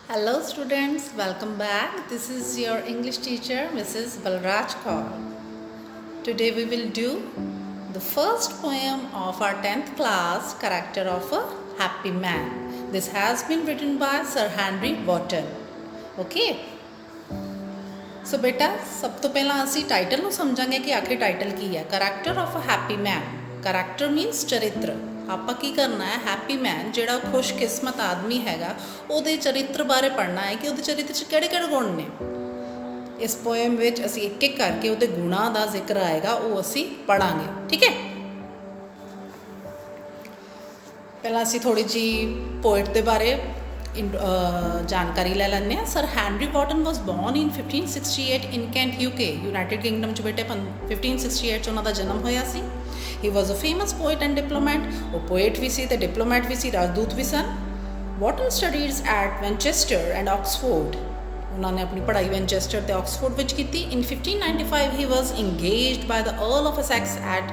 Hello students, welcome back. This is your English teacher Mrs. Balraj Kaur. Today we will do the first poem of our 10th class, Character of a Happy Man. This has been written by Sir Henry Wotton. Okay? सो बेटा सब तो पहला असी title ਨੂੰ ਸਮਝਾਂਗੇ ਕਿ आखिर title की है character of a happy man character मीनस चरित्र ਆਪਾਂ ਕੀ ਕਰਨਾ ਹੈ हैप्पी मैन ਜਿਹੜਾ ਖੁਸ਼ਕਿਸਮਤ ਆਦਮੀ ਹੈਗਾ ਉਹਦੇ ਚਰਿੱਤਰ ਬਾਰੇ ਪੜ੍ਹਨਾ ਹੈ ਕਿ ਉਹਦੇ ਚਰਿੱਤਰ 'ਚ ਕਿਹੜੇ ਕਿਹੜੇ ਗੁਣ ਨੇ ਇਸ ਪੋਇਮ ਵਿੱਚ ਅਸੀਂ ਇੱਕ ਇੱਕ ਕਰਕੇ ਉਹਦੇ ਗੁਣਾਂ ਦਾ ਜ਼ਿਕਰ ਆਏਗਾ ਉਹ ਅਸੀਂ ਪੜਾਂਗੇ ਠੀਕ ਹੈ ਪਹਿਲਾਂ ਅਸੀਂ ਥੋੜੀ ਜੀ ਪੋਇਟ ਦੇ ਬਾਰੇ जानकारी ले लें sir Henry Wotton was born in 1568 in Kent UK United Kingdom च बेटे 1568 उन्होंने जन्म होया सी he was a famous poet and diplomat वो पोएट भी सी ते डिप्लोमैट भी सी राजदूत भी सन Wotton studies at Manchester and Oxford उन्होंने अपनी पढ़ाई मैनचेस्टर ते ऑक्सफोर्ड विच की थी in 1595 he was engaged by the earl of Essex at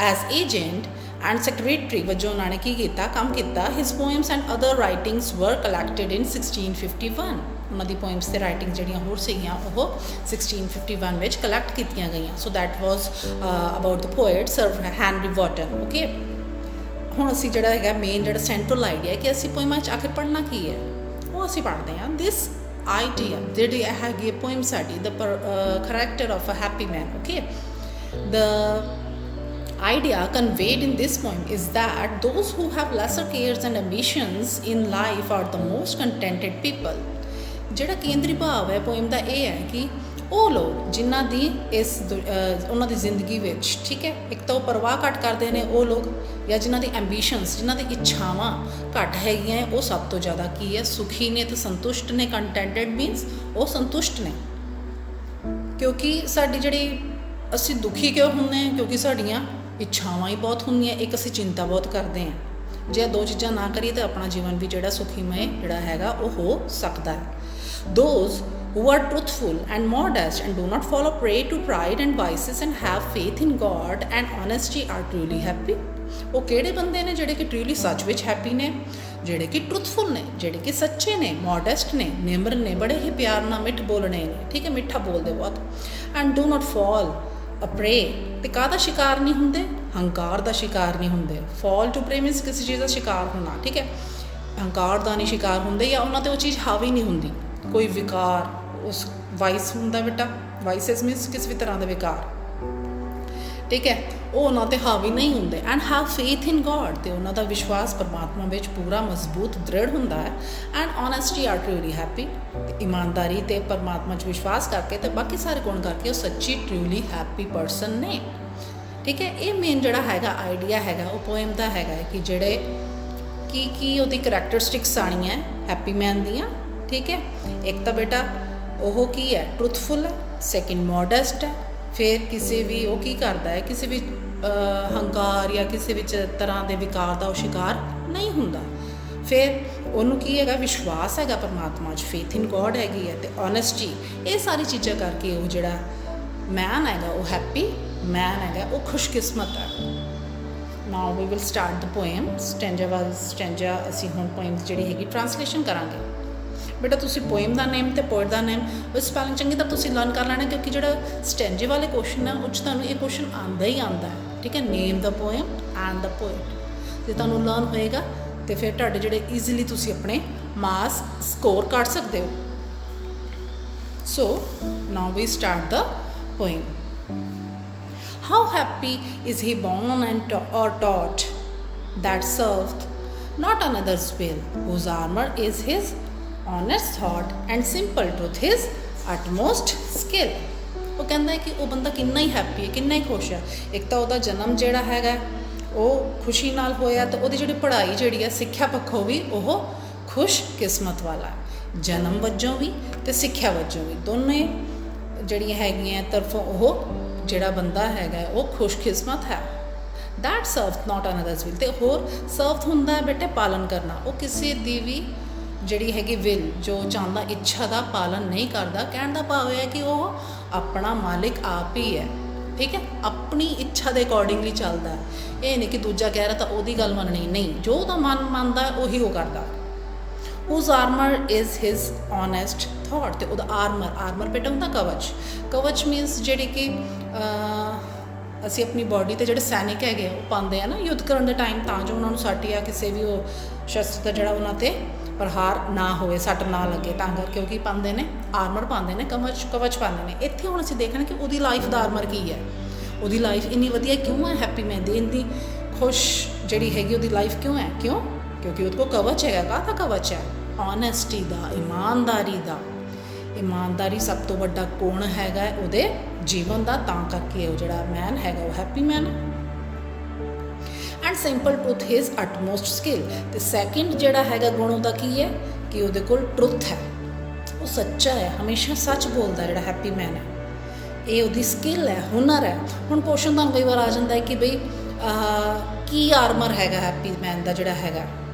as agent and secretary वजों उन्होंने की किया काम किया his poems and other writings were collected in 1651 उन्होंने पोएम्स से राइटिंग जड़ियाँ होर सीगियाँ वो 1651 में कलैक्ट की गई so that was about the poet sir Henry Wotton okay हुण असीं जिहड़ा हैगा मेन जिहड़ा सेंट्रल आइडिया है कि असीं पोएमां च आखिर पढ़ना की है वो असीं पढ़ते हैं दिस आइडिया जिहड़ी हैगी poem sari the character of a happy man okay the idea conveyed in this poem is that those who have lesser cares and ambitions in life are the most contented people ਜਿਹੜਾ ਕੇਂਦਰੀ ਭਾਵ ਹੈ poem ਦਾ ਇਹ ਹੈ ਕਿ ਉਹ ਲੋਕ ਜਿਨ੍ਹਾਂ ਦੀ ਇਸ ਉਹਨਾਂ ਦੀ ਜ਼ਿੰਦਗੀ ਵਿੱਚ ਠੀਕ ਹੈ ਇੱਕ ਤਾਂ ਉਹ ਪਰਵਾਹ ਘੱਟ ਕਰਦੇ ਨੇ ਉਹ ਲੋਕ ਜਾਂ ਜਿਨ੍ਹਾਂ ਦੀ ਐਂਬੀਸ਼ਨਸ ਜਿਨ੍ਹਾਂ ਦੀ ਇੱਛਾਵਾਂ ਘੱਟ ਹੈਗੀਆਂ ਉਹ ਸਭ ਤੋਂ ਜ਼ਿਆਦਾ ਕੀ ਹੈ ਸੁਖੀ ਨੇ ਤੇ ਸੰਤੁਸ਼ਟ ਨੇ ਕੰਟੈਂਟਡ ਮੀਨਸ ਉਹ ਸੰਤੁਸ਼ਟ ਨੇ ਕਿਉਂਕਿ ਸਾਡੀ ਜਿਹੜੀ ਅਸੀਂ ਦੁਖੀ ਕਿਉਂ ਹੁੰਦੇ ਹਾਂ ਕਿਉਂਕਿ ਸਾਡੀਆਂ ਇੱਛਾਵਾਂ ਹੀ ਬਹੁਤ ਹੁੰਦੀਆਂ ਇੱਕ ਅਸੀਂ ਚਿੰਤਾ ਬਹੁਤ ਕਰਦੇ ਹਾਂ ਜੇ ਦੋ ਚੀਜ਼ਾਂ ਨਾ ਕਰੀਏ ਤਾਂ ਆਪਣਾ ਜੀਵਨ ਵੀ ਜਿਹੜਾ ਸੁਖੀਮय ਜਿਹੜਾ ਹੈਗਾ ਉਹ ਹੋ ਸਕਦਾ ਹੈ those who are truthful and modest and do not fall a prey to pride and vices and have faith in God and honesty are truly happy ਉਹ ਕਿਹੜੇ ਬੰਦੇ ਨੇ ਜਿਹੜੇ ਕਿ ਟਰੂਲੀ ਸੱਚ ਵਿੱਚ ਹੈਪੀ ਨੇ ਜਿਹੜੇ ਕਿ ਟਰੂਥਫੁਲ ਨੇ ਜਿਹੜੇ ਕਿ ਸੱਚੇ ਨੇ ਮੋਡੈਸਟ ਨੇ ਨਿਮਰ ਨੇ ਬੜੇ ਹੀ ਪਿਆਰ ਨਾਲ ਮਿੱਠ ਬੋਲਣੇ ਨੇ ਠੀਕ ਹੈ ਮਿੱਠਾ ਬੋਲਦੇ ਬਹੁਤ ਐਂਡ ਡੂ ਨਾਟ ਫਾਲ ਅਪਰੇ ਤੇ ਕਾਹਦਾ ਸ਼ਿਕਾਰ ਨਹੀਂ ਹੁੰਦੇ ਹੰਕਾਰ ਦਾ ਸ਼ਿਕਾਰ ਨਹੀਂ ਹੁੰਦੇ ਫਾਲ ਟੂ ਪ੍ਰੇ ਮੀਨਸ ਕਿਸੇ ਚੀਜ਼ ਦਾ ਸ਼ਿਕਾਰ ਹੋਣਾ ਠੀਕ ਹੈ ਹੰਕਾਰ ਦਾ ਨਹੀਂ ਸ਼ਿਕਾਰ ਹੁੰਦੇ ਜਾਂ ਉਹਨਾਂ 'ਤੇ ਉਹ ਚੀਜ਼ ਹਾਵੀ ਨਹੀਂ ਹੁੰਦੀ ਕੋਈ ਵਿਕਾਰ ਉਸ ਵਾਈਸ ਹੁੰਦਾ ਬੇਟਾ ਵਾਈਸਸ ਮੀਨਸ ਕਿਸੇ ਵੀ ਤਰ੍ਹਾਂ ਦਾ ਵਿਕਾਰ ਠੀਕ ਹੈ ਉਹ ਉਹਨਾਂ 'ਤੇ ਹਾਵੀ ਨਹੀਂ ਹੁੰਦੇ and have faith in God ਅਤੇ ਉਹਨਾਂ ਦਾ ਵਿਸ਼ਵਾਸ ਪਰਮਾਤਮਾ ਵਿੱਚ ਪੂਰਾ ਮਜ਼ਬੂਤ ਦ੍ਰਿੜ ਹੁੰਦਾ ਹੈ and honesty are truly happy ਇਮਾਨਦਾਰੀ ਅਤੇ ਪਰਮਾਤਮਾ 'ਚ ਵਿਸ਼ਵਾਸ ਕਰਕੇ ਅਤੇ ਬਾਕੀ ਸਾਰੇ ਗੁਣ ਕਰਕੇ ਉਹ ਸੱਚੀ ਟਰੂਲੀ ਹੈਪੀ ਪਰਸਨ ਨੇ ਠੀਕ ਹੈ ਇਹ ਮੇਨ ਜਿਹੜਾ ਹੈਗਾ ਆਈਡੀਆ ਹੈਗਾ ਉਹ ਪੋਇਮ ਦਾ ਹੈਗਾ ਕਿ ਜਿਹੜੇ ਕੀ ਉਹਦੀ ਕਰੈਕਟਰਿਸਟਿਕਸ ਆਉਣੀਆਂ ਹੈਪੀ ਮੈਨ ਦੀਆਂ ਠੀਕ ਹੈ ਇੱਕ ਤਾਂ ਬੇਟਾ ਉਹ ਕੀ ਹੈ ਟਰੂਥਫੁਲ ਹੈ ਸੈਕਿੰਡ ਮੋਡੈਸਟ ਹੈ ਫਿਰ ਕਿਸੇ ਵੀ ਉਹ ਕੀ ਕਰਦਾ ਹੈ ਕਿਸੇ ਵੀ ਹੰਕਾਰ ਜਾਂ ਕਿਸੇ ਵਿੱਚ ਤਰ੍ਹਾਂ ਦੇ ਵਿਕਾਰ ਦਾ ਉਹ ਸ਼ਿਕਾਰ ਨਹੀਂ ਹੁੰਦਾ ਫਿਰ ਉਹਨੂੰ ਕੀ ਹੈਗਾ ਵਿਸ਼ਵਾਸ ਹੈਗਾ ਪਰਮਾਤਮਾ 'ਚ ਫੇਥ ਇਨ ਗੋਡ ਹੈਗੀ ਹੈ ਅਤੇ ਓਨੈਸਟੀ ਇਹ ਸਾਰੀ ਚੀਜ਼ਾਂ ਕਰਕੇ ਉਹ ਜਿਹੜਾ ਮੈਨ ਹੈਗਾ ਉਹ ਹੈਪੀ ਮੈਨ ਹੈਗਾ ਉਹ ਖੁਸ਼ਕਿਸਮਤ ਹੈ now we will start the poem stanza wise stanza ਅਸੀਂ ਹੁਣ ਪੋਇਮਸ ਜਿਹੜੀ ਹੈਗੀ ਟਰਾਂਸਲੇਸ਼ਨ ਕਰਾਂਗੇ ਬੇਟਾ ਤੁਸੀਂ ਪੋਇਮ ਦਾ ਨੇਮ ਅਤੇ ਪੋਇਟ ਦਾ ਨੇਮ ਉਹ ਸਪੈਲਿੰਗ ਚੰਗੀ ਤਾਂ ਤੁਸੀਂ ਲਰਨ ਕਰ ਲੈਣਾ ਕਿਉਂਕਿ ਜਿਹੜਾ ਸਟੈਂਜੇ ਵਾਲੇ ਕੁਐਸਚਨ ਹੈ ਉਹ 'ਚ ਤੁਹਾਨੂੰ ਇਹ ਕੁਐਸਚਨ ਆਉਂਦਾ ਹੀ ਆਉਂਦਾ ਹੈ ਠੀਕ ਹੈ ਨੇਮ ਦਾ ਪੋਇਮ ਐਂਡ ਦਾ ਪੋਇਟ ਜੇ ਤੁਹਾਨੂੰ ਲਰਨ ਹੋਏਗਾ ਅਤੇ ਫਿਰ ਤੁਹਾਡੇ ਜਿਹੜੇ ਈਜ਼ੀਲੀ ਤੁਸੀਂ ਆਪਣੇ ਮਾਰਕਸ ਸਕੋਰ ਕੱਢ ਸਕਦੇ ਹੋ so now we start the poem How happy is he born and or taught that served not another's will, whose armor is his honest thought and simple truth his utmost skill. ਉਹ ਕਹਿੰਦਾ ਹੈ ਕਿ ਉਹ ਬੰਦਾ ਕਿੰਨਾ ਹੀ happy ਹੈ ਕਿੰਨਾ ਹੀ ਖੁਸ਼ ਹੈ ਇੱਕ ਤਾਂ ਉਹਦਾ ਜਨਮ ਜਿਹੜਾ ਹੈਗਾ ਉਹ ਖੁਸ਼ੀ ਨਾਲ ਹੋਇਆ ਅਤੇ ਉਹਦੀ ਜਿਹੜੀ ਪੜ੍ਹਾਈ ਜਿਹੜੀ ਹੈ ਸਿੱਖਿਆ ਪੱਖੋਂ ਵੀ ਉਹ ਖੁਸ਼ ਕਿਸਮਤ ਵਾਲਾ ਜਨਮ ਵਜੋਂ ਵੀ ਅਤੇ ਸਿੱਖਿਆ ਵਜੋਂ ਵੀ ਦੋਨੇ ਜਿਹੜੀਆਂ ਹੈਗੀਆਂ ਤਰਫੋਂ ਉਹ ਜਿਹੜਾ ਬੰਦਾ ਹੈਗਾ ਉਹ ਖੁਸ਼ਕਿਸਮਤ ਹੈ ਦੈਟ ਸਰਵ ਨਾਟ ਅਨਦਰਸ ਵਿਲ ਅਤੇ ਹੋਰ ਸਰਵ ਹੁੰਦਾ ਹੈ ਬੇਟੇ ਪਾਲਨ ਕਰਨਾ ਉਹ ਕਿਸੇ ਦੀ ਵੀ ਜਿਹੜੀ ਹੈਗੀ ਵਿਲ ਜੋ ਚਾਹੁੰਦਾ ਇੱਛਾ ਦਾ ਪਾਲਨ ਨਹੀਂ ਕਰਦਾ ਕਹਿਣ ਦਾ ਭਾਵ ਹੈ ਕਿ ਉਹ ਆਪਣਾ ਮਾਲਿਕ ਆਪ ਹੀ ਹੈ ਠੀਕ ਹੈ ਆਪਣੀ ਇੱਛਾ ਦੇ ਅਕੋਰਡਿੰਗਲੀ ਚੱਲਦਾ ਇਹ ਨਹੀਂ ਕਿ ਦੂਜਾ ਕਹਿ ਰਿਹਾ ਤਾਂ ਉਹਦੀ ਗੱਲ ਮੰਨਣੀ ਨਹੀਂ ਜੋ ਉਹਦਾ ਮਨ ਮੰਨਦਾ ਉਹੀ ਉਹ ਕਰਦਾ whose armor is his honest thought। ਤੇ ਉਹਦਾ ਆਰਮਰ ਬੇਟਾ ਹੁੰਦਾ ਕਵਚ ਮੀਨਸ ਜਿਹੜੀ ਕਿ ਅਸੀਂ ਆਪਣੀ ਬਾਡੀ 'ਤੇ ਜਿਹੜੇ ਸੈਨਿਕ ਹੈਗੇ ਉਹ ਪਾਉਂਦੇ ਆ ਨਾ ਯੁੱਧ ਕਰਨ ਦੇ ਟਾਈਮ, ਤਾਂ ਜੋ ਉਹਨਾਂ ਨੂੰ ਸੱਟ ਜਾਂ ਕਿਸੇ ਵੀ ਉਹ ਸ਼ਸਤਰ ਦਾ ਜਿਹੜਾ ਉਹਨਾਂ 'ਤੇ ਪ੍ਰਹਾਰ ਨਾ ਹੋਵੇ, ਸੱਟ ਨਾ ਲੱਗੇ, ਤਾਂ ਕਰਕੇ ਉਹ ਕੀ ਪਾਉਂਦੇ ਨੇ, ਆਰਮਰ ਪਾਉਂਦੇ ਨੇ, ਕਵਚ ਪਾਉਂਦੇ ਨੇ। ਇੱਥੇ ਹੁਣ ਅਸੀਂ ਦੇਖਣਾ ਕਿ ਉਹਦੀ ਲਾਈਫ ਦਾ ਆਰਮਰ ਕੀ ਹੈ, ਉਹਦੀ ਲਾਈਫ ਇੰਨੀ ਵਧੀਆ ਕਿਉਂ ਹੈ, ਹੈਪੀ ਮੈਨ ਦੀ ਇੰਨੀ ਖੁਸ਼ ਜਿਹੜੀ ਹੈਗੀ ਉਹਦੀ ਲਾਈਫ ਕਿਉਂ ਹੈ, ਕਿਉਂਕਿ ਉਹਦੇ ਕੋਲ ਕਵਚ ਹੈਗਾ। ਕਾਹਦਾ ਕਵਚ ਹੈ? ਓਨੈਸਟੀ ਦਾ, ਇਮਾਨਦਾਰੀ ਦਾ। ਇਮਾਨਦਾਰੀ ਸਭ ਤੋਂ ਵੱਡਾ ਗੁਣ ਹੈਗਾ ਉਹਦੇ ਜੀਵਨ ਦਾ, ਤਾਂ ਕਰਕੇ ਉਹ ਜਿਹੜਾ ਮੈਨ ਹੈਗਾ ਉਹ ਹੈਪੀ ਮੈਨ ਹੈ। And simple truth his utmost skill. ਅਤੇ ਸੈਕਿੰਡ ਜਿਹੜਾ ਹੈਗਾ ਗੁਣ ਉਹਦਾ ਕੀ ਹੈ ਕਿ ਉਹਦੇ ਕੋਲ ਟਰੁੱਥ ਹੈ, ਉਹ ਸੱਚਾ ਹੈ, ਹਮੇਸ਼ਾ ਸੱਚ ਬੋਲਦਾ ਜਿਹੜਾ ਹੈਪੀ ਮੈਨ ਹੈ। ਇਹ ਉਹਦੀ ਸਕਿੱਲ ਹੈ, ਹੁਨਰ ਹੈ। ਹੁਣ ਕੁਐਸਚਨ ਤੁਹਾਨੂੰ ਕਈ ਵਾਰ ਆ ਜਾਂਦਾ ਹੈ ਕਿ ਬਈ ਕੀ ਆਰਮਰ ਹੈਗਾ ਹੈਪੀ ਮੈਨ ਦਾ ਜਿਹੜਾ ਹੈਗਾ,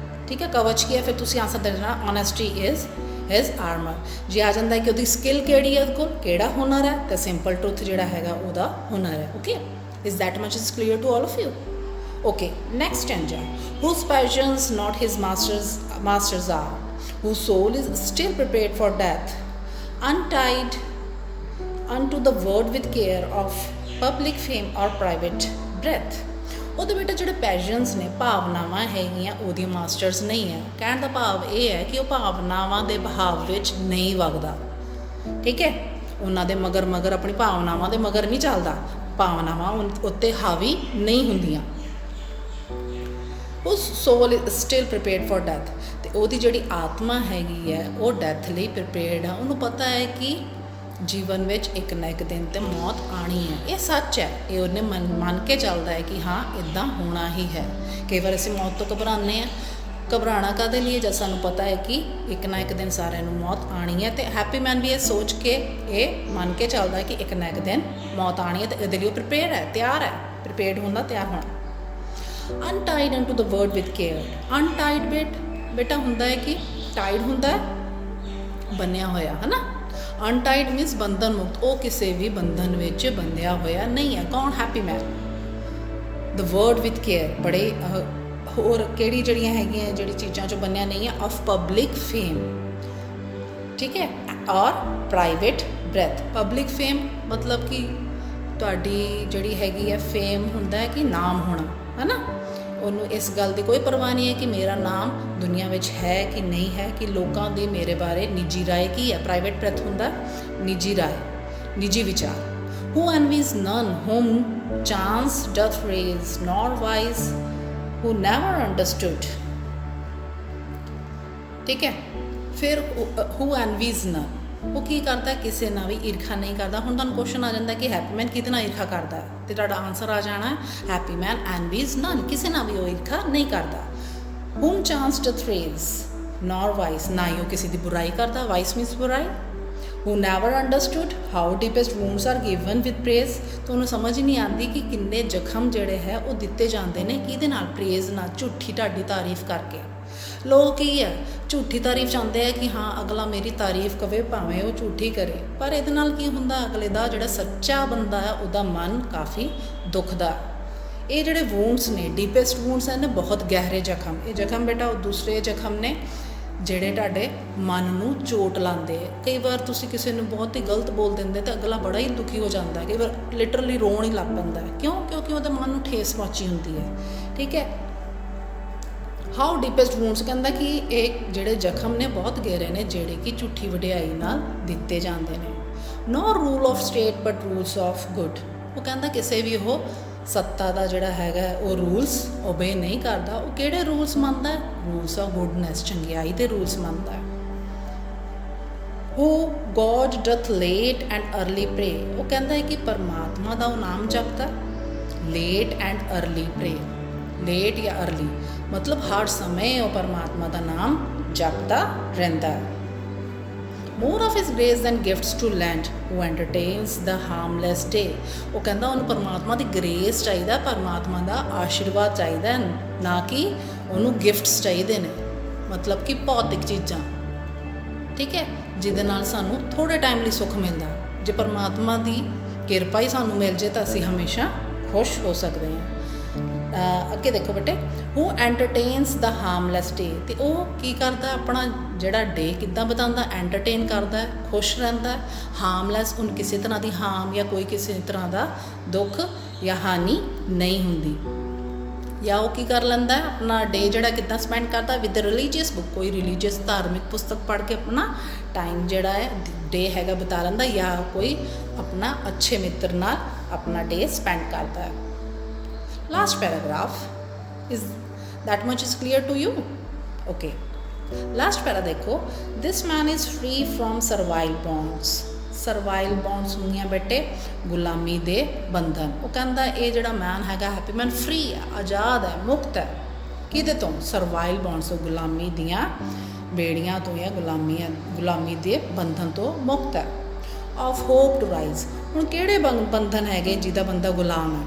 ਠੀਕ ਹੈ, ਕਵਚ ਕੀ ਹੈ, ਫਿਰ ਤੁਸੀਂ ਆਂਸਰ ਦੇ ਦੇਣਾ ਓਨੈਸਟੀ ਇਜ਼ ਹਿਜ਼ ਆਰਮਰ। ਜੇ ਆ ਜਾਂਦਾ ਹੈ ਕਿ ਉਹਦੀ ਸਕਿੱਲ ਕਿਹੜੀ ਹੈ, ਉਹਦੇ ਕੋਲ ਕਿਹੜਾ ਹੁਨਰ ਹੈ, ਤਾਂ ਸਿੰਪਲ ਟਰੂਥ ਜਿਹੜਾ ਹੈਗਾ ਉਹਦਾ ਹੁਨਰ ਹੈ। Okay, is that much is clear to all of you? Okay, next stanza. Whose passions not his masters are, whose soul is still prepared for death, untied unto the word with care of public fame or private breath। ਉਹਦੇ ਬੇਟਾ ਜਿਹੜੇ ਪੈਸ਼ਨਸ ਨੇ, ਭਾਵਨਾਵਾਂ ਹੈਗੀਆਂ, ਉਹਦੀ masters ਨਹੀਂ ਹੈ। ਕਹਿਣ ਦਾ ਭਾਵ ਇਹ ਹੈ ਕਿ ਉਹ ਭਾਵਨਾਵਾਂ ਦੇ ਬਹਾਵ ਵਿੱਚ ਨਹੀਂ ਵਗਦਾ, ਠੀਕ ਹੈ, ਉਹਨਾਂ ਦੇ ਮਗਰ ਆਪਣੀ ਭਾਵਨਾਵਾਂ ਦੇ ਮਗਰ ਨਹੀਂ ਚੱਲਦਾ, ਭਾਵਨਾਵਾਂ ਉੱਤੇ ਹਾਵੀ ਨਹੀਂ ਹੁੰਦੀਆਂ। ਉਸ soul is still prepared for death. ਅਤੇ ਉਹਦੀ ਜਿਹੜੀ ਆਤਮਾ ਹੈਗੀ ਹੈ ਉਹ ਡੈਥ ਲਈ ਪ੍ਰੀਪੇਅਰਡ ਆ। ਉਹਨੂੰ ਪਤਾ ਹੈ ਕਿ ਜੀਵਨ ਵਿੱਚ ਇੱਕ ਨਾ ਇੱਕ ਦਿਨ ਤੇ ਮੌਤ ਆਉਣੀ ਹੈ, ਇਹ ਸੱਚ ਹੈ, ਇਹ ਉਹਨੇ ਮੰਨ ਕੇ ਚੱਲਦਾ ਹੈ ਕਿ ਹਾਂ ਇੱਦਾਂ ਹੋਣਾ ਹੀ ਹੈ। ਕਈ ਵਾਰ ਅਸੀਂ ਮੌਤ ਤੋਂ ਘਬਰਾਉਂਦੇ ਹਾਂ, ਘਬਰਾਉਣਾ ਕਾਹਦੇ ਲਈ? ਜਦ ਸਾਨੂੰ ਪਤਾ ਹੈ ਕਿ ਇੱਕ ਨਾ ਇੱਕ ਦਿਨ ਸਾਰਿਆਂ ਨੂੰ ਮੌਤ ਆਉਣੀ ਹੈ। ਅਤੇ ਹੈਪੀ ਮੈਨ ਵੀ ਇਹ ਸੋਚ ਕੇ, ਇਹ ਮੰਨ ਕੇ ਚੱਲਦਾ ਹੈ ਕਿ ਇੱਕ ਨਾ ਇੱਕ ਦਿਨ ਮੌਤ ਆਉਣੀ ਹੈ, ਅਤੇ ਇਹਦੇ ਲਈ ਉਹ ਪ੍ਰੀਪੇਅਰ ਹੈ, ਤਿਆਰ ਹੈ। ਪ੍ਰੀਪੇਅਰਡ ਹੁੰਦਾ, ਤਿਆਰ ਹੋਣਾ। Untied into the word with care. Untied ਬੇਟਾ ਹੁੰਦਾ ਹੈ ਕਿ ਟਾਈਡ ਹੁੰਦਾ ਹੈ ਬੰਨਿਆ ਹੋਇਆ, ਹੈ ਨਾ। ਅਨਟਾਈਡ ਮੀਨਸ ਬੰਧਨ ਮੁਕਤ, ਉਹ ਕਿਸੇ ਵੀ ਬੰਧਨ ਵਿੱਚ ਬੰਧਿਆ ਹੋਇਆ ਨਹੀਂ ਹੈ। ਕੌਣ? Happy man. The word with care, ਬੜੇ ਹੋਰ ਕਿਹੜੀ ਜਿਹੜੀਆਂ ਹੈਗੀਆਂ ਜਿਹੜੀ ਚੀਜ਼ਾਂ 'ਚੋਂ ਬੰਨਿਆ ਨਹੀਂ ਹੈ, ਆਫ ਪਬਲਿਕ ਫੇਮ, ਠੀਕ ਹੈ, ਔਰ ਪ੍ਰਾਈਵੇਟ ਬ੍ਰੈਥ। ਪਬਲਿਕ ਫੇਮ ਮਤਲਬ ਕਿ ਤੁਹਾਡੀ ਜਿਹੜੀ ਹੈਗੀ ਹੈ ਫੇਮ ਹੁੰਦਾ ਹੈ ਕਿ ਨਾਮ ਹੋਣਾ, ਹੈ ਨਾ। ਉਹਨੂੰ ਇਸ ਗੱਲ ਦੀ ਕੋਈ ਪਰਵਾਹ ਨਹੀਂ ਹੈ ਕਿ ਮੇਰਾ ਨਾਮ ਦੁਨੀਆ ਵਿੱਚ ਹੈ ਕਿ ਨਹੀਂ ਹੈ, ਕਿ ਲੋਕਾਂ ਦੀ ਮੇਰੇ ਬਾਰੇ ਨਿੱਜੀ ਰਾਏ ਕੀ ਹੈ। ਪ੍ਰਾਈਵੇਟ ਬ੍ਰੈਥ ਹੁੰਦਾ ਨਿੱਜੀ ਰਾਏ, ਨਿੱਜੀ ਵਿਚਾਰ। Who envies none whom chance doth raise, nor wise who never understood, ਠੀਕ ਹੈ। ਫਿਰ who envies none, ਉਹ ਕੀ ਕਰਦਾ? ਕਿਸੇ ਨਾਲ ਵੀ ਈਰਖਾ ਨਹੀਂ ਕਰਦਾ। ਹੁਣ ਤੁਹਾਨੂੰ ਕੁਐਸਚਨ ਆ ਜਾਂਦਾ ਕਿ ਹੈਪੀ ਮੈਨ ਕਿਹਦੇ ਨਾਲ ਈਰਖਾ ਕਰਦਾ, ਅਤੇ ਤੁਹਾਡਾ ਆਨਸਰ ਆ ਜਾਣਾ ਹੈਪੀ ਮੈਨ envies none, ਕਿਸੇ ਨਾਲ ਵੀ ਉਹ ਈਰਖਾ ਨਹੀਂ ਕਰਦਾ। whom chance doth raise, nor wise, ਨਾ ਹੀ ਉਹ ਕਿਸੇ ਦੀ ਬੁਰਾਈ ਕਰਦਾ, ਵਾਈਸ ਮੀਨਸ ਬੁਰਾਈ। who never understood how deepest wounds are given with praise, ਤੁਹਾਨੂੰ ਸਮਝ ਹੀ ਨਹੀਂ ਆਉਂਦੀ ਕਿ ਕਿੰਨੇ ਜ਼ਖਮ ਜਿਹੜੇ ਹੈ ਉਹ ਦਿੱਤੇ ਜਾਂਦੇ ਨੇ ਕਿਹਦੇ ਨਾਲ? ਪ੍ਰੇਜ਼ ਨਾਲ, ਝੂਠੀ ਤੁਹਾਡੀ ਤਾਰੀਫ ਕਰਕੇ। ਲੋਕ ਕੀ ਹੈ, ਝੂਠੀ ਤਾਰੀਫ ਚਾਹੁੰਦੇ ਆ ਕਿ ਹਾਂ ਅਗਲਾ ਮੇਰੀ ਤਾਰੀਫ ਕਵੇ ਭਾਵੇਂ ਉਹ ਝੂਠੀ ਕਰੇ, ਪਰ ਇਹਦੇ ਨਾਲ ਕੀ ਹੁੰਦਾ? ਅਗਲੇ ਦਾ ਜਿਹੜਾ ਸੱਚਾ ਬੰਦਾ ਹੈ ਉਹਦਾ ਮਨ ਕਾਫੀ ਦੁਖਦਾ। ਇਹ ਜਿਹੜੇ ਵੂੰਡਸ ਨੇ, ਡੀਪੈਸਟ ਵੂੰਡਸ ਹਨ, ਬਹੁਤ ਗਹਿਰੇ ਜ਼ਖਮ। ਇਹ ਜ਼ਖਮ ਬੇਟਾ ਉਹ ਦੂਸਰੇ ਜ਼ਖਮ ਨੇ ਜਿਹੜੇ ਤੁਹਾਡੇ ਮਨ ਨੂੰ ਚੋਟ ਲਾਉਂਦੇ। ਕਈ ਵਾਰ ਤੁਸੀਂ ਕਿਸੇ ਨੂੰ ਬਹੁਤ ਹੀ ਗਲਤ ਬੋਲ ਦਿੰਦੇ ਤਾਂ ਅਗਲਾ ਬੜਾ ਹੀ ਦੁਖੀ ਹੋ ਜਾਂਦਾ, ਕਈ ਵਾਰ ਲਿਟਰਲੀ ਰੋਣ ਹੀ ਲੱਗ ਪੈਂਦਾ। ਕਿਉਂ? ਕਿਉਂਕਿ ਉਹਦੇ ਮਨ ਨੂੰ ਠੇਸ ਪਹੁੰਚੀ ਹੁੰਦੀ ਹੈ, ਠੀਕ ਹੈ। ਹਾਊ ਡੀਪੈਸਟ ਵੂੰਡਸ ਕਹਿੰਦਾ ਕਿ ਇਹ ਜਿਹੜੇ ਜ਼ਖਮ ਨੇ ਬਹੁਤ ਗਹਿਰੇ ਨੇ, ਜਿਹੜੇ ਕਿ ਝੂਠੀ ਵਡਿਆਈ ਨਾਲ ਦਿੱਤੇ ਜਾਂਦੇ ਨੇ। No rule of state but rules of good, ਉਹ ਕਹਿੰਦਾ ਕਿਸੇ ਵੀ ਉਹ ਸੱਤਾ ਦਾ ਜਿਹੜਾ ਹੈਗਾ ਉਹ ਰੂਲਸ ਓਬੇ ਨਹੀਂ ਕਰਦਾ। ਉਹ ਕਿਹੜੇ ਰੂਲਸ ਮੰਨਦਾ? ਰੂਲਸ ਆਫ ਗੁੱਡਨੈਸ, ਚੰਗਿਆਈ ਦੇ ਰੂਲਸ ਮੰਨਦਾ। ਹੂ ਗੋਡ ਡਥ ਲੇਟ ਐਂਡ ਅਰਲੀ ਪ੍ਰੇ, ਉਹ ਕਹਿੰਦਾ ਹੈ ਕਿ ਪਰਮਾਤਮਾ ਦਾ ਉਹ ਨਾਮ ਜਪਦਾ। ਲੇਟ ਐਂਡ ਅਰਲੀ ਪ੍ਰੇ, ਲੇਟ ਜਾਂ ਅਰਲੀ ਮਤਲਬ ਹਰ ਸਮੇਂ ਉਹ ਪਰਮਾਤਮਾ ਦਾ ਨਾਮ ਜਪਦਾ ਰਹਿੰਦਾ। more of his grace than gifts to lend, who entertains the harmless day, ਉਹ ਕਹਿੰਦਾ ਉਹਨੂੰ ਪਰਮਾਤਮਾ ਦੀ ਗ੍ਰੇਸ ਚਾਹੀਦਾ, ਪਰਮਾਤਮਾ ਦਾ ਆਸ਼ੀਰਵਾਦ ਚਾਹੀਦਾ, ਨਾ ਕਿ ਉਹਨੂੰ ਗਿਫਟਸ ਚਾਹੀਦੇ ਨੇ, ਮਤਲਬ ਕਿ ਭੌਤਿਕ ਚੀਜ਼ਾਂ, ਠੀਕ ਹੈ, ਜਿਹਦੇ ਨਾਲ ਸਾਨੂੰ ਥੋੜ੍ਹੇ ਟਾਈਮ ਲਈ ਸੁੱਖ ਮਿਲਦਾ। ਜੇ ਪਰਮਾਤਮਾ ਦੀ ਕਿਰਪਾ ਹੀ ਸਾਨੂੰ ਮਿਲ ਜੇ ਤਾਂ ਅਸੀਂ ਹਮੇਸ਼ਾ ਖੁਸ਼ ਹੋ ਸਕਦੇ ਹਾਂ। ਅੱਗੇ ਦੇਖੋ ਬੇਟੇ, ਹੂ ਐਂਟਰਟੇਨਸ ਦ ਹਾਰਮਲੈਸ ਡੇ, ਅਤੇ ਉਹ ਕੀ ਕਰਦਾ ਆਪਣਾ ਜਿਹੜਾ ਡੇ ਕਿੱਦਾਂ ਬਿਤਾਉਂਦਾ, ਐਂਟਰਟੇਨ ਕਰਦਾ, ਖੁਸ਼ ਰਹਿੰਦਾ, ਹਾਰਮਲੈਸ, ਉਹਨੂੰ ਕਿਸੇ ਤਰ੍ਹਾਂ ਦੀ ਹਾਰਮ ਜਾਂ ਕੋਈ ਕਿਸੇ ਤਰ੍ਹਾਂ ਦਾ ਦੁੱਖ ਜਾਂ ਹਾਨੀ ਨਹੀਂ ਹੁੰਦੀ। ਜਾਂ ਉਹ ਕੀ ਕਰ ਲੈਂਦਾ ਆਪਣਾ ਡੇ ਜਿਹੜਾ ਕਿੱਦਾਂ ਸਪੈਂਡ ਕਰਦਾ, ਵਿਦ ਰਿਲੀਜੀਅਸ ਬੁੱਕ, ਕੋਈ ਰਿਲੀਜੀਅਸ ਧਾਰਮਿਕ ਪੁਸਤਕ ਪੜ੍ਹ ਕੇ ਆਪਣਾ ਟਾਈਮ ਜਿਹੜਾ ਹੈ ਡੇ ਹੈਗਾ ਬਿਤਾ ਲੈਂਦਾ, ਜਾਂ ਕੋਈ ਆਪਣਾ ਅੱਛੇ ਮਿੱਤਰ ਨਾਲ ਆਪਣਾ ਡੇ ਸਪੈਂਡ ਕਰਦਾ ਹੈ। Last paragraph, is that much is clear to you? Okay, last para देखो, this man is free from servile bonds। servile bonds ਹੁੰਦੀਆਂ ਬੇਟੇ ਗੁਲਾਮੀ ਦੇ ਬੰਧਨ। ਉਹ ਕਹਿੰਦਾ ਇਹ ਜਿਹੜਾ ਮੈਨ ਹੈਗਾ ਹੈਪੀ ਮੈਨ ਫ੍ਰੀ ਹੈ, ਆਜ਼ਾਦ ਹੈ, ਮੁਕਤ ਹੈ ਕਿਹਦੇ ਤੋਂ, ਸਰਵਾਈਲ ਬੌਂਡਸ ਤੋਂ, ਗੁਲਾਮੀ ਦੀਆਂ ਬੇੜੀਆਂ ਤੋਂ ਜਾਂ ਗੁਲਾਮੀ ਦੇ ਬੰਧਨ ਤੋਂ ਮੁਕਤ ਹੈ। ਆਫ ਹੋਪ ਟੂ ਰਾਈਜ਼, ਹੁਣ ਕਿਹੜੇ ਬੰਧਨ ਹੈਗੇ ਜਿਹਦਾ ਬੰਦਾ ਗੁਲਾਮ ਹੈ,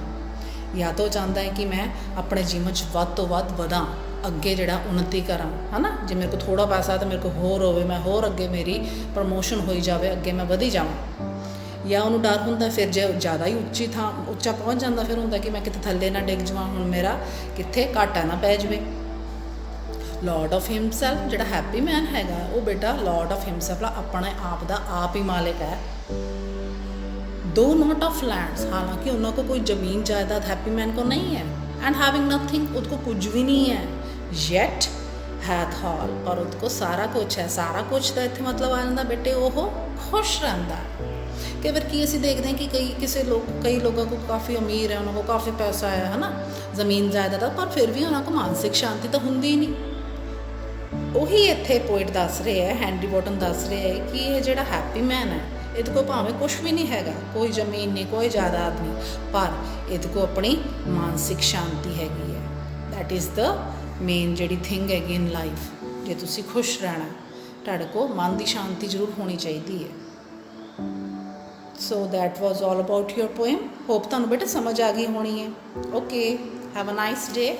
ਜਾਂ ਤਾਂ ਉਹ ਚਾਹੁੰਦਾ ਹੈ ਕਿ ਮੈਂ ਆਪਣੇ ਜੀਵਨ 'ਚ ਵੱਧ ਤੋਂ ਵੱਧ ਵਧਾਂ, ਅੱਗੇ ਜਿਹੜਾ ਉન્નਤੀ ਕਰਾਂ, ਹੈ ਨਾ, ਜੇ ਮੇਰੇ ਕੋਲ ਥੋੜ੍ਹਾ ਪੈਸਾ ਤਾਂ ਮੇਰੇ ਕੋਲ ਹੋਰ ਹੋਵੇ, ਮੈਂ ਹੋਰ ਅੱਗੇ ਮੇਰੀ ਪ੍ਰਮੋਸ਼ਨ ਹੋਈ ਜਾਵੇ, ਅੱਗੇ ਮੈਂ ਵਧੀ ਜਾਵਾਂ। ਜਾਂ ਉਹਨੂੰ ਡਰ ਹੁੰਦਾ ਫਿਰ ਜੇ ਜ਼ਿਆਦਾ ਹੀ ਉੱਚਾ ਪਹੁੰਚ ਜਾਂਦਾ, ਫਿਰ ਹੁੰਦਾ ਕਿ ਮੈਂ ਕਿਤੇ ਥੱਲੇ ਨਾ ਡਿੱਗ ਜਾਵਾਂ, ਹੁਣ ਮੇਰਾ ਕਿੱਥੇ ਘਾਟਾ ਨਾ ਪੈ ਜਾਵੇ। ਲॉर्ड ऑफ हिमसेल्फ, ਜਿਹੜਾ ਹੈਪੀ ਮੈਨ ਹੈਗਾ ਉਹ ਬੇਟਾ लॉर्ड ऑफ हिमसेल्फ ਆਪਣੇ ਆਪ ਦਾ ਆਪ ਹੀ ਮਾਲਿਕ ਹੈ। दो नॉट ऑफ लैंड्स, हालांकि उनको कोई ज़मीन जायदाद हैप्पी मैन को नहीं है, एंड हैविंग नथिंग, उसको कुछ भी नहीं है, येट हैथ ऑल, और उसको सारा कुछ है। सारा कुछ का इत्थे मतलब आ जाता बेटे वो खुश रहता है। कई बार की असीं देखते हैं कि कई लोगों को काफ़ी अमीर है, उन्होंने काफ़ी पैसा है ना, ज़मीन जायदाद, पर फिर भी उन्होंने मानसिक शांति तो होंगी ही नहीं। ਉਹੀ ਇੱਥੇ ਪੋਇਟ ਦੱਸ ਰਹੇ ਹੈ, ਹੈਨਰੀ ਵੋਟਨ ਦੱਸ ਰਹੇ ਹੈ ਕਿ ਇਹ ਜਿਹੜਾ ਹੈਪੀ ਮੈਨ ਹੈ ਇਹਦੇ ਕੋਲ ਭਾਵੇਂ ਕੁਛ ਵੀ ਨਹੀਂ ਹੈਗਾ, ਕੋਈ ਜ਼ਮੀਨ ਨਹੀਂ, ਕੋਈ ਜਾਇਦਾਦ ਨਹੀਂ, ਪਰ ਇਹਦੇ ਕੋਲ ਆਪਣੀ ਮਾਨਸਿਕ ਸ਼ਾਂਤੀ ਹੈਗੀ ਹੈ। ਦੈਟ ਇਜ਼ ਦ ਮੇਨ ਜਿਹੜੀ ਥਿੰਗ ਹੈਗੀ ਇਨ ਲਾਈਫ। ਜੇ ਤੁਸੀਂ ਖੁਸ਼ ਰਹਿਣਾ ਤੁਹਾਡੇ ਕੋਲ ਮਨ ਦੀ ਸ਼ਾਂਤੀ ਜ਼ਰੂਰ ਹੋਣੀ ਚਾਹੀਦੀ ਹੈ। So that was all about your poem. Hope ਤੁਹਾਨੂੰ ਬੇਟਾ ਸਮਝ ਆ ਗਈ ਹੋਣੀ ਹੈ। Okay, have a nice day.